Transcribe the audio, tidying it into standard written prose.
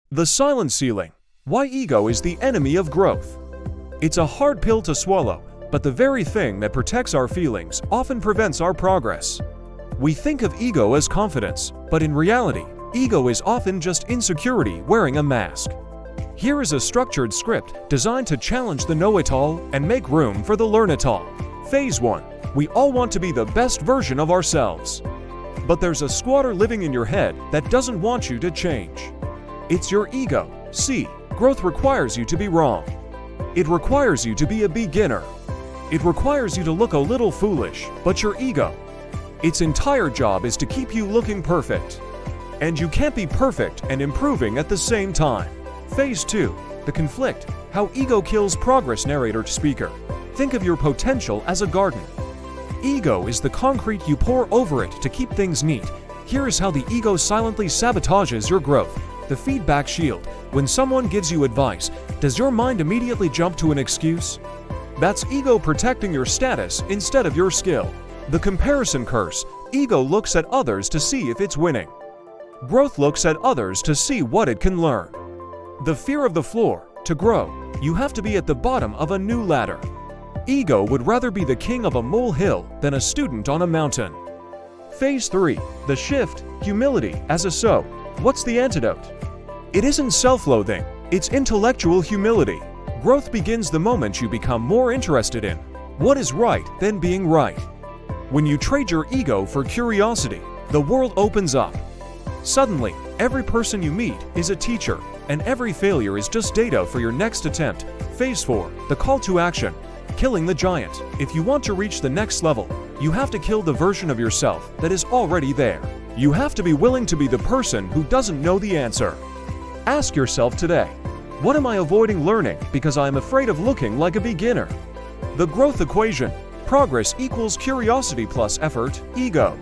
The silent ceiling. Why ego is the enemy of growth. It's a hard pill to swallow, but the very thing that protects our feelings often prevents our progress. We think of ego as confidence, but in reality, ego is often just insecurity wearing a mask. Here is a structured script designed to challenge the know-it-all and make room for the learn-it-all. Phase 1. We all want to be the best version of ourselves. But there's a squatter living in your head that doesn't want you to change. It's your ego. See, growth requires you to be wrong. It requires you to be a beginner. It requires you to look a little foolish, but your ego, its entire job is to keep you looking perfect. And you can't be perfect and improving at the same time. Phase 2. The conflict. How ego kills progress. Narrator to speaker. Think of your potential as a garden. Ego is the concrete you pour over it to keep things neat. Here is how the ego silently sabotages your growth. The feedback shield. When someone gives you advice, does your mind immediately jump to an excuse? That's ego protecting your status instead of your skill. The comparison curse. Ego looks at others to see if it's winning. Growth looks at others to see what it can learn. The fear of the floor. To grow, you have to be at the bottom of a new ladder. Ego would rather be the king of a molehill than a student on a mountain. Phase 3. The shift. Humility. As a so. What's the antidote? It isn't self-loathing, it's intellectual humility. Growth begins the moment you become more interested in what is right than being right. When you trade your ego for curiosity, the world opens up. Suddenly, every person you meet is a teacher, and every failure is just data for your next attempt. Phase 4. The call to action. Killing the giant. If you want to reach the next level, you have to kill the version of yourself that is already there. You have to be willing to be the person who doesn't know the answer. Ask yourself today, what am I avoiding learning because I am afraid of looking like a beginner? The growth equation. Progress equals curiosity plus effort, ego.